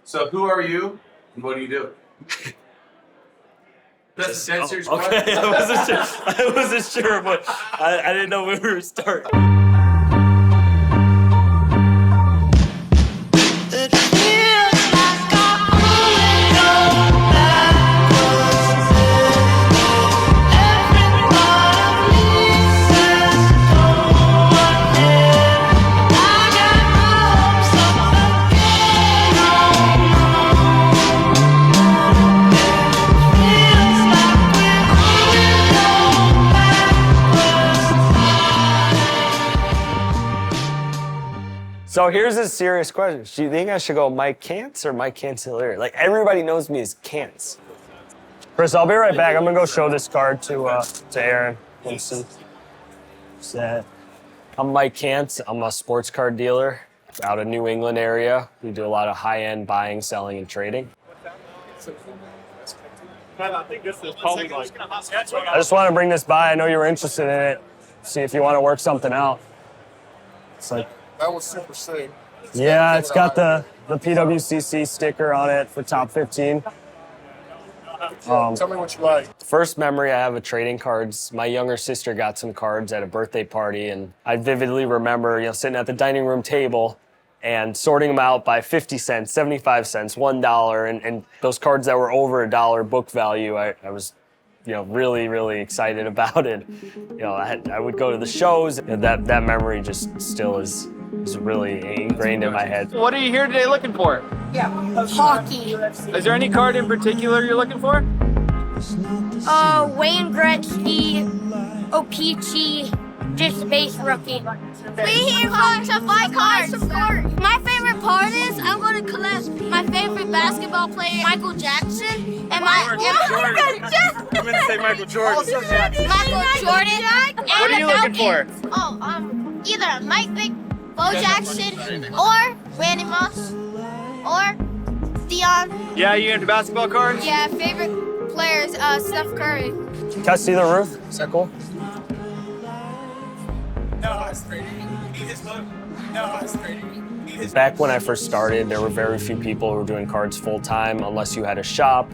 So who are you and what do you do? That's your Okay, question. I wasn't sure, but I didn't know where we were starting. So here's a serious question. Do you think I should go Mike Cance or Mike Cancelier? Like, everybody knows me as Cance. Chris, I'll be right back. I'm gonna go show this card to Aaron. I'm Mike Cance. I'm a sports card dealer out of New England area. We do a lot of high-end buying, selling, and trading. I think this is probably like. I just want to bring this by. I know you were interested in it. See if you want to work something out. It's like. That was super sick. Yeah, it's got the PWCC sticker on it for top 15. Tell me what you like. First memory I have of trading cards, my younger sister got some cards at a birthday party, and I vividly remember, sitting at the dining room table and sorting them out by 50 cents, 75 cents, $1, and those cards that were over $1 book value, I was really, really excited about it. I would go to the shows. That memory just still is really ingrained in my head. What are you here today looking for? Hockey. Is there any card in particular you're looking for? Wayne Gretzky, Opeachy, just base rookie. We here to buy cards. My favorite part is I'm going to collect my favorite basketball player, Michael Jackson, and I'm going to say Michael Jordan. Michael Jordan. What are you looking for? Either Mike Vick, Bo Jackson, or Randy Moss, or Dion. Yeah, you into basketball cards? Yeah, favorite players, Steph Curry. Can I see the roof? Is that cool? Back when I first started, there were very few people who were doing cards full-time unless you had a shop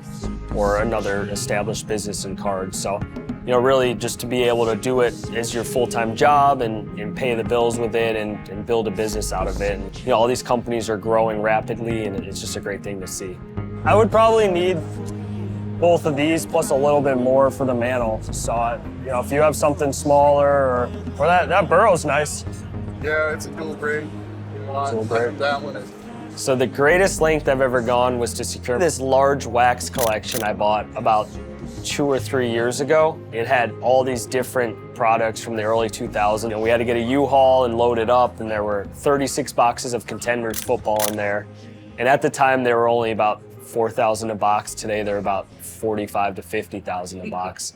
or another established business in cards. So, really just to be able to do it as your full-time job and pay the bills with it and build a business out of it. And, all these companies are growing rapidly, and it's just a great thing to see. I would probably need both of these plus a little bit more for the mantle. So, if you have something smaller or that burrow's nice. Yeah, it's a dual braid. That one is. So the greatest length I've ever gone was to secure this large wax collection I bought about 2 or 3 years ago. It had all these different products from the early 2000s, and we had to get a U-Haul and load it up, and there were 36 boxes of Contenders football in there. And at the time, they were only about $4,000 a box. Today, they're about $45,000 to $50,000 a box.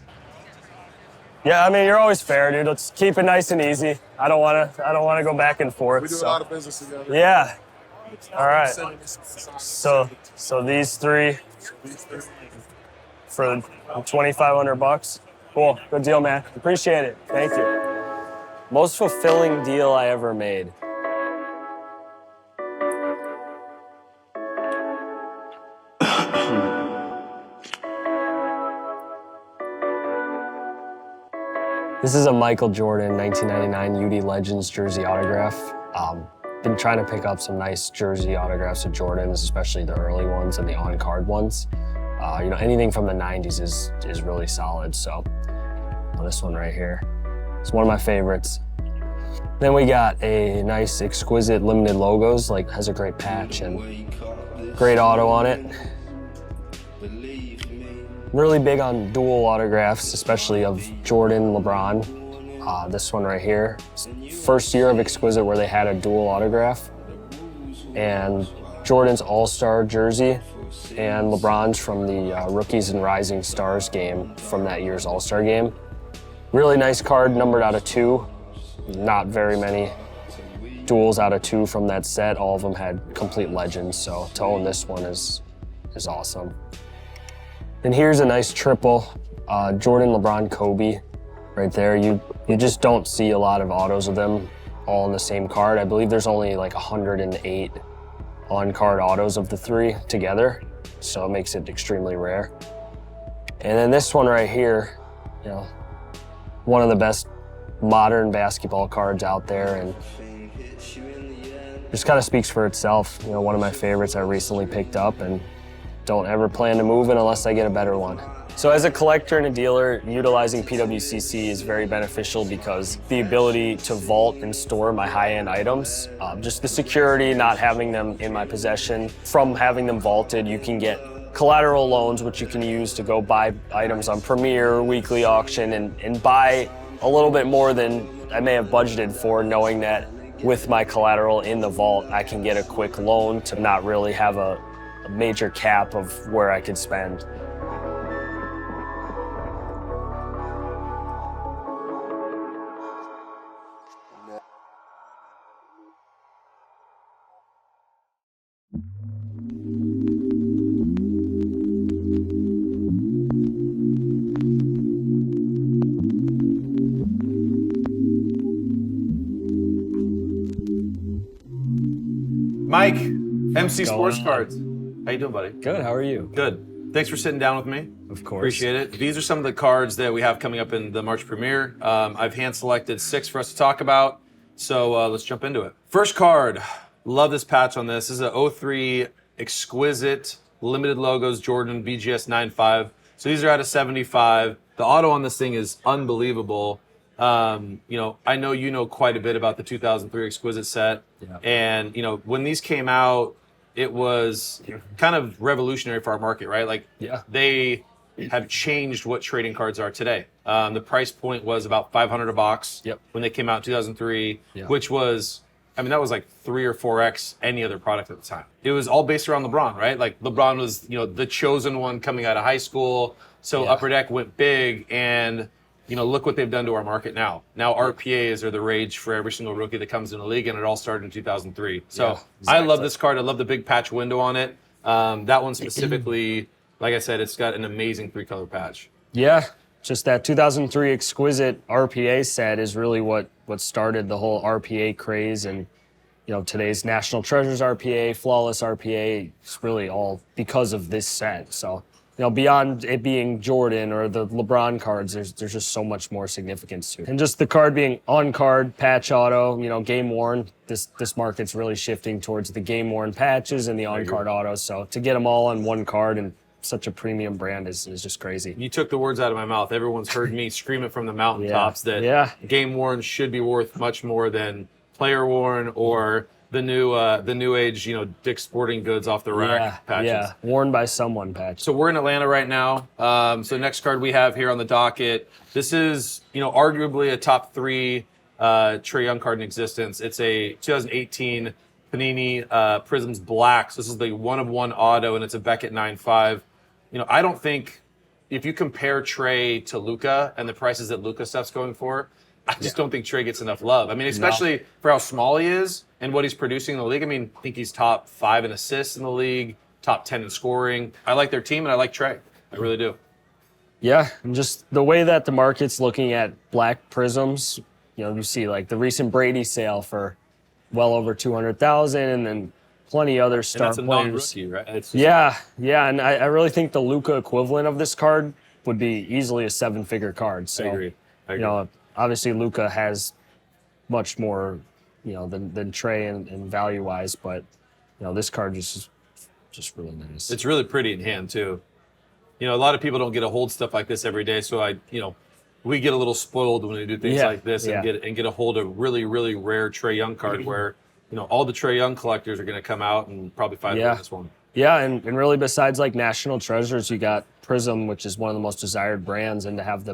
Yeah, you're always fair, dude. Let's keep it nice and easy. I don't want to go back and forth. We do a lot of business together. Yeah. All right. So these three for $2,500. Cool. Good deal, man. Appreciate it. Thank you. Most fulfilling deal I ever made. This is a Michael Jordan 1999 UD Legends jersey autograph. Been trying to pick up some nice jersey autographs of Jordans, especially the early ones and the on-card ones. Anything from the 90s is really solid, so this one right here. It's one of my favorites. Then we got a nice exquisite limited logos, has a great patch and great auto on it. I'm really big on dual autographs, especially of Jordan, LeBron. This one right here, first year of Exquisite where they had a dual autograph. And Jordan's All-Star jersey and LeBron's from the Rookies and Rising Stars game from that year's All-Star game. Really nice card, numbered out of 2. Not very many duels out of 2 from that set. All of them had complete legends, so to own this one is awesome. And here's a nice triple, Jordan, LeBron, Kobe, right there. You just don't see a lot of autos of them all in the same card. I believe there's only 108 on-card autos of the three together, so it makes it extremely rare. And then this one right here, you know, one of the best modern basketball cards out there, and just kind of speaks for itself. You know, one of my favorites I recently picked up, and don't ever plan to move it unless I get a better one. So as a collector and a dealer, utilizing PWCC is very beneficial because the ability to vault and store my high-end items, just the security, not having them in my possession. From having them vaulted, you can get collateral loans, which you can use to go buy items on Premier, weekly auction, and buy a little bit more than I may have budgeted for, knowing that with my collateral in the vault, I can get a quick loan to not really have a major cap of where I could spend. Mike, MC Sports Cards. How you doing, buddy? Good, how are you? Good. Thanks for sitting down with me. Of course. Appreciate it. These are some of the cards that we have coming up in the March premiere. I've hand-selected 6 for us to talk about, so let's jump into it. First card. Love this patch on this. This is a 03 exquisite limited logos Jordan BGS 95. So these are out of 75. The auto on this thing is unbelievable. You know, I know you know quite a bit about the 2003 exquisite set. Yeah. And, you know, when these came out, it was kind of revolutionary for our market, right? Like, they have changed what trading cards are today. The price point was about $500 a box when they came out in 2003, which was, I mean, that was like 3 or 4x any other product at the time. It was all based around LeBron, right? Like, LeBron was, you know, the chosen one coming out of high school. So Upper Deck went big, and you know, look what they've done to our market now. Now RPAs are the rage for every single rookie that comes in the league, and it all started in 2003. So I love this card. I love the big patch window on it. That one specifically, like I said, it's got an amazing 3-color patch. Yeah, just that 2003 exquisite RPA set is really what started the whole RPA craze, and you know, today's National Treasures RPA, Flawless RPA, it's really all because of this set. So, you know, beyond it being Jordan or the LeBron cards, there's just so much more significance to it. And just the card being on-card, patch auto, you know, game-worn, this market's really shifting towards the game-worn patches and the on-card autos. So to get them all on one card and such a premium brand is just crazy. You took the words out of my mouth. Everyone's heard me scream it from the mountaintops that game-worn should be worth much more than player-worn or the new age, you know, Dick's Sporting Goods off the rack patches. Yeah, worn by someone patch. So we're in Atlanta right now. So next card we have here on the docket. This is, you know, arguably a top 3 Trae Young card in existence. It's a 2018 Panini Prisms Black. So this is the 1/1 auto, and it's a Beckett 9.5. You know, I don't think if you compare Trae to Luka and the prices that Luka stuff's going for, I just don't think Trae gets enough love. I mean, especially for how small he is and what he's producing in the league. I mean, I think he's top 5 in assists in the league, top 10 in scoring. I like their team, and I like Trae. I really do. Yeah, and just the way that the market's looking at black prisms, you know, you see like the recent Brady sale for well over 200,000, and then plenty other star and that's a players. Non-rookie, right? It's Yeah, and I really think the Luka equivalent of this card would be easily a 7-figure card. So, I agree. You know, obviously Luka has much more, you know, than Trae and value-wise, but you know, this card just really nice. It's really pretty in hand too. You know, a lot of people don't get to hold stuff like this every day, so we get a little spoiled when we do things like this and get a hold of really, really rare Trae Young card where, you know, all the Trae Young collectors are going to come out and probably find this one. Yeah, and really besides like National Treasures, you got Prism, which is one of the most desired brands, and to have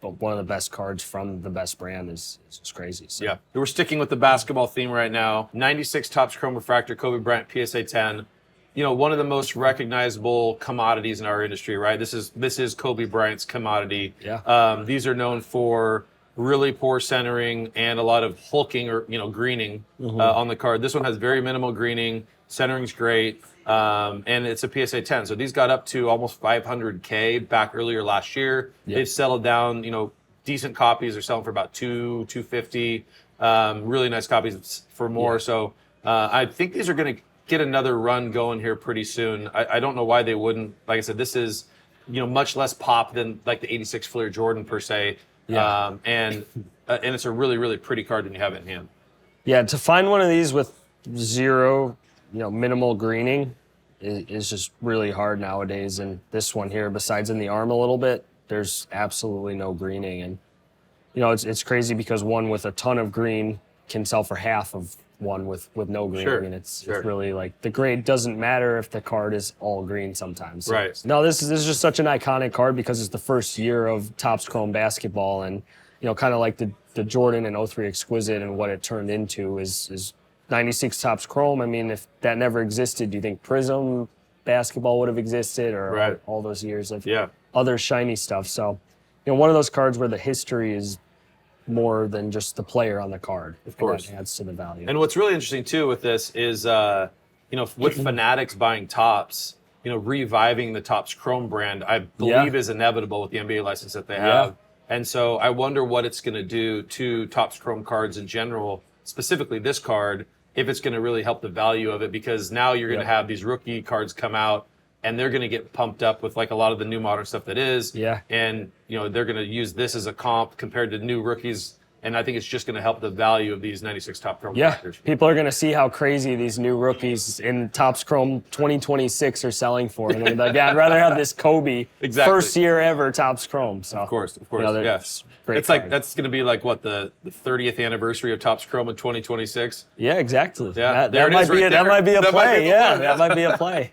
one of the best cards from the best brand is just crazy. So. Yeah, we're sticking with the basketball theme right now. 96 Topps Chrome Refractor, Kobe Bryant PSA 10. You know, one of the most recognizable commodities in our industry, right? This is Kobe Bryant's commodity. Yeah. These are known for really poor centering and a lot of hulking or, you know, greening on the card. This one has very minimal greening. Centering's great. And it's a PSA 10. So these got up to almost 500K back earlier last year. Yep. They've settled down, you know, decent copies are selling for about $250. Really nice copies for more. Yeah. So I think these are going to get another run going here pretty soon. I don't know why they wouldn't. Like I said, this is, much less pop than like the 86 Fleer Jordan per se. Yeah. And it's a really, really pretty card when you have it in hand. Yeah, to find one of these with zero, minimal greening is just really hard nowadays. And this one here, besides in the arm a little bit, there's absolutely no greening. And, it's crazy because one with a ton of green can sell for half of one with no green. Sure. And it's really like the grade doesn't matter if the card is all green sometimes. So, right. No, this is just such an iconic card because it's the first year of Topps Chrome basketball, and kind of like the Jordan and 03 Exquisite and what it turned into is 96 Topps Chrome. I mean, if that never existed, do you think Prism basketball would have existed, or all those years of other shiny stuff? So, one of those cards where the history is more than just the player on the card. Of course. That adds to the value. And what's really interesting too with this is, with Fanatics buying Topps, reviving the Topps Chrome brand, I believe is inevitable with the NBA license that they have. And so I wonder what it's going to do to Topps Chrome cards in general, specifically this card, if it's going to really help the value of it, because now you're going to have these rookie cards come out and they're going to get pumped up with like a lot of the new modern stuff that is. Yeah. And, they're going to use this as a comp compared to new rookies. And I think it's just going to help the value of these 96 Top Chrome collectors. People are going to see how crazy these new rookies in Topps Chrome 2026 are selling for. And they're like, I'd rather have this Kobe first year ever Topps Chrome. So, of course. Yes. It's like, that's going to be like what, the 30th anniversary of Topps Chrome in 2026? Yeah, exactly. Yeah, that might be a play. That might be a play.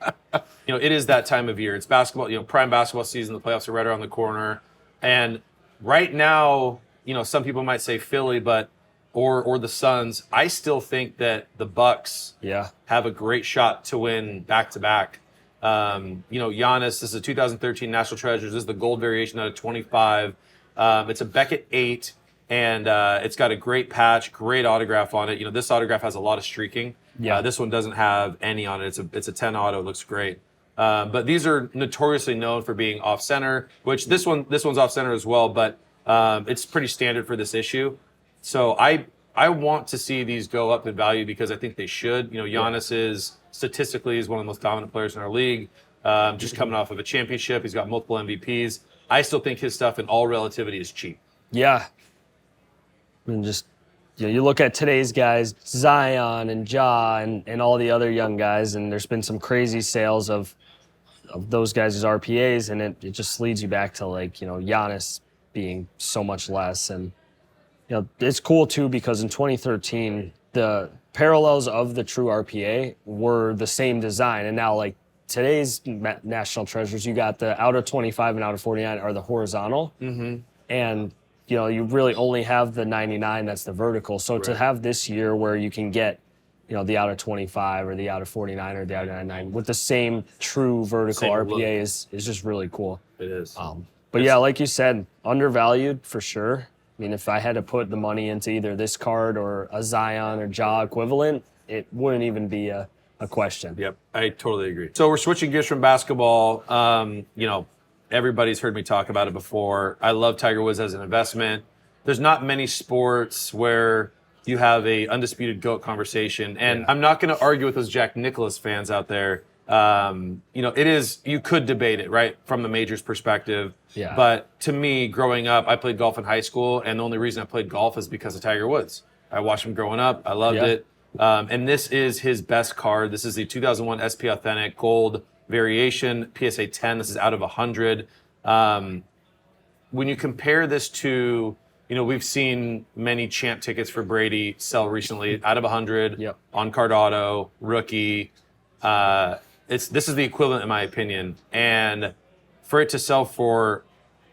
It is that time of year. It's basketball, prime basketball season. The playoffs are right around the corner. And right now, some people might say Philly, but or the Suns. I still think that the Bucks have a great shot to win back-to-back. Giannis, this is a 2013 National Treasures. This is the gold variation out of 25. It's a Beckett 8, and it's got a great patch, great autograph on it. This autograph has a lot of streaking. Yeah. This one doesn't have any on it. It's a 10 auto. It looks great. But these are notoriously known for being off-center, which this one's off-center as well, but it's pretty standard for this issue. So I want to see these go up in value because I think they should. Giannis is statistically one of the most dominant players in our league, just coming off of a championship. He's got multiple MVPs. I still think his stuff in all relativity is cheap. Yeah. And just, you look at today's guys, Zion and Ja and all the other young guys, and there's been some crazy sales of those guys' RPAs, and it just leads you back to Giannis being so much less. And it's cool too because in 2013 the parallels of the true RPA were the same design, and now today's National Treasures, you got the out of 25 and out of 49 are the horizontal, and you really only have the 99 that's the vertical. So to have this year where you can get the out of 25 or the out of 49 or the out of 99 with the same true vertical RPA is just really cool. It is. But yeah, like you said, undervalued for sure. I mean, if I had to put the money into either this card or a Zion or Ja equivalent, it wouldn't even be a question. Yep, I totally agree. So we're switching gears from basketball. Everybody's heard me talk about it before. I love Tiger Woods as an investment. There's not many sports where you have a undisputed GOAT conversation. And I'm not going to argue with those Jack Nicklaus fans out there. It is, you could debate it, right, from the majors perspective. Yeah. But to me, growing up, I played golf in high school, and the only reason I played golf is because of Tiger Woods. I watched him growing up. I loved it. And this is his best card. This is the 2001 SP Authentic Gold Variation, PSA 10. This is out of 100. When you compare this to, we've seen many champ tickets for Brady sell recently, out of 100, on-card auto, rookie. This is the equivalent, in my opinion. And for it to sell for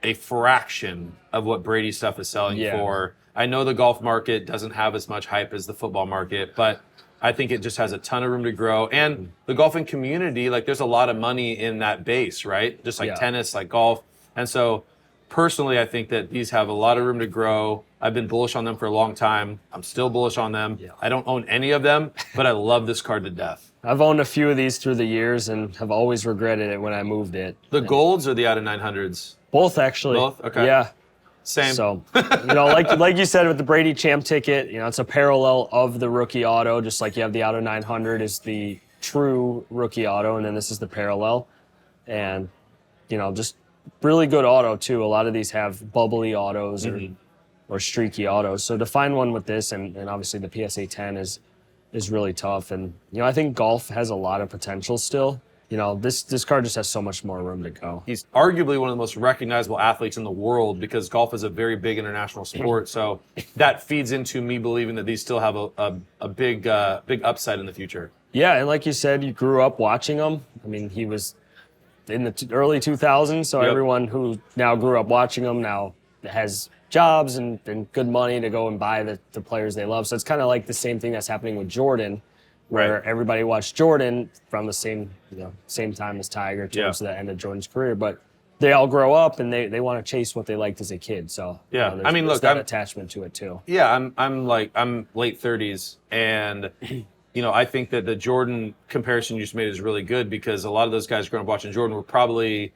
a fraction of what Brady stuff is selling for, I know the golf market doesn't have as much hype as the football market, but I think it just has a ton of room to grow. And the golfing community, there's a lot of money in that base, right? Just like tennis, like golf. And so personally, I think that these have a lot of room to grow. I've been bullish on them for a long time. I'm still bullish on them. I don't own any of them, but I love this card to death. I've owned a few of these through the years and have always regretted it when I moved it. The golds or the out of 900s? Both, actually. Both? Okay. Yeah. Same. So, like you said with the Brady champ ticket, it's a parallel of the rookie auto, just like you have the out of 900 is the true rookie auto, and then this is the parallel. And, just really good auto, too. A lot of these have bubbly autos or streaky autos. So to find one with this, and obviously the PSA 10 is really tough. And, I think golf has a lot of potential still. This card just has so much more room to go. He's arguably one of the most recognizable athletes in the world because golf is a very big international sport. So that feeds into me believing that these still have a big upside in the future. Yeah, and like you said, you grew up watching him. I mean, he was in the early 2000s, so everyone who now grew up watching him now has jobs and good money to go and buy the players they love. So it's kind of like the same thing that's happening with Jordan, where everybody watched Jordan from the same time as Tiger towards the end of Jordan's career. But they all grow up and they want to chase what they liked as a kid. So there's that attachment to it too. Yeah, I'm late 30s, and I think that the Jordan comparison you just made is really good because a lot of those guys growing up watching Jordan were probably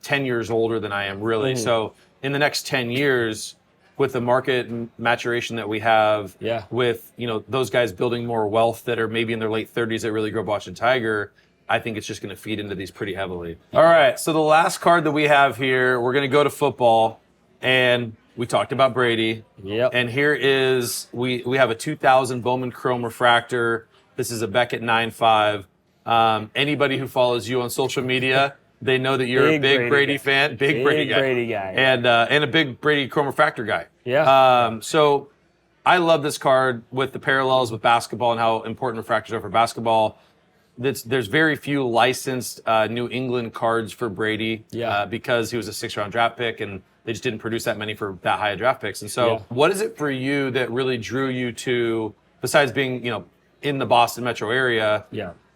10 years older than I am really. So in the next 10 years, with the market maturation that we have, with those guys building more wealth that are maybe in their late 30s that really grew up watching Tiger, I think it's just going to feed into these pretty heavily. All right, so the last card that we have here, we're going to go to football, and we talked about Brady. Yep. And here is we have a 2000 Bowman Chrome Refractor. This is a Beckett 9.5. Anybody who follows you on social media, they know that you're a big Brady fan, big Brady guy, and a big Brady Chrome Refractor guy. Yeah. So I love this card with the parallels with basketball and how important refractors are for basketball. There's very few licensed New England cards for Brady because he was a 6th-round draft pick and they just didn't produce that many for that high of draft picks. And so what is it for you that really drew you to, besides being in the Boston metro area,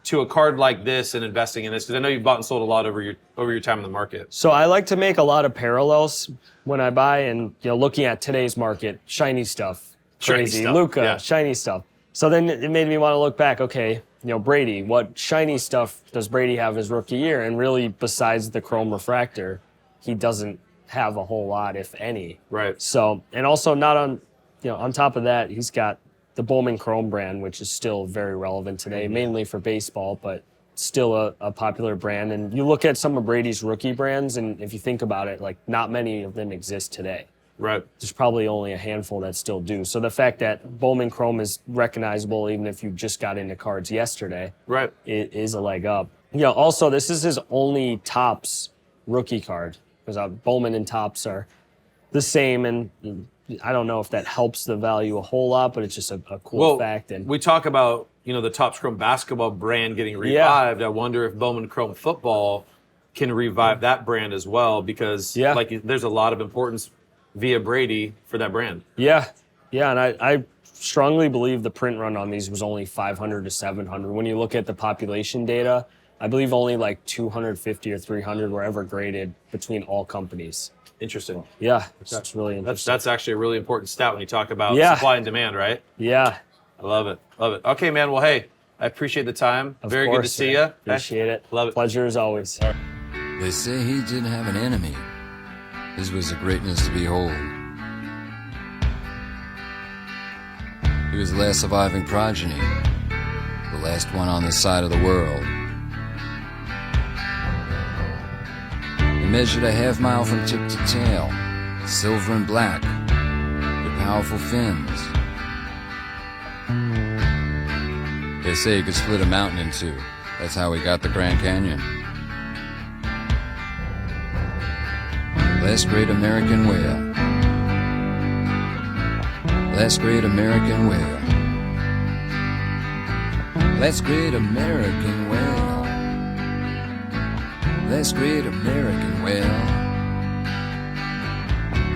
to a card like this and investing in this? Because I know you've bought and sold a lot over your time in the market. So I like to make a lot of parallels when I buy, and looking at today's market, shiny stuff, crazy, Luka, shiny stuff. So then it made me want to look back. Okay, Brady, what shiny stuff does Brady have his rookie year? And really, besides the Chrome Refractor, he doesn't have a whole lot, if any. Right. So, and also not on, on top of that, he's got the Bowman Chrome brand, which is still very relevant today, mainly for baseball, but still a popular brand. And you look at some of Brady's rookie brands, and if you think about it, like not many of them exist today. Right. There's probably only a handful that still do. So the fact that Bowman Chrome is recognizable, even if you just got into cards yesterday, it is a leg up. Also, this is his only Topps rookie card, because Bowman and Topps are the same, and I don't know if that helps the value a whole lot, but it's just a cool fact. And we talk about the Topps Chrome basketball brand getting revived. I wonder if Bowman Chrome football can revive that brand as well, because there's a lot of importance via Brady for that brand. Yeah, and I strongly believe the print run on these was only 500 to 700. When you look at the population data, I believe only like 250 or 300 were ever graded between all companies. Interesting. Yeah, that's really interesting. That's actually a really important stat when you talk about supply and demand, right? Yeah. I love it. Okay, man. Well, hey, I appreciate the time. Very good to see you. Appreciate it. Love it. Pleasure as always. They say he didn't have an enemy. His was a greatness to behold. He was the last surviving progeny, the last one on this side of the world. He measured a half-mile from tip to tail, silver and black, with powerful fins. They say he could split a mountain in two. That's how he got the Grand Canyon. Last great American whale. Last great American whale. Last great American whale. Last great American whale.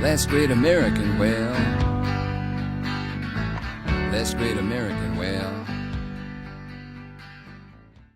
Last great American whale. Last great American whale.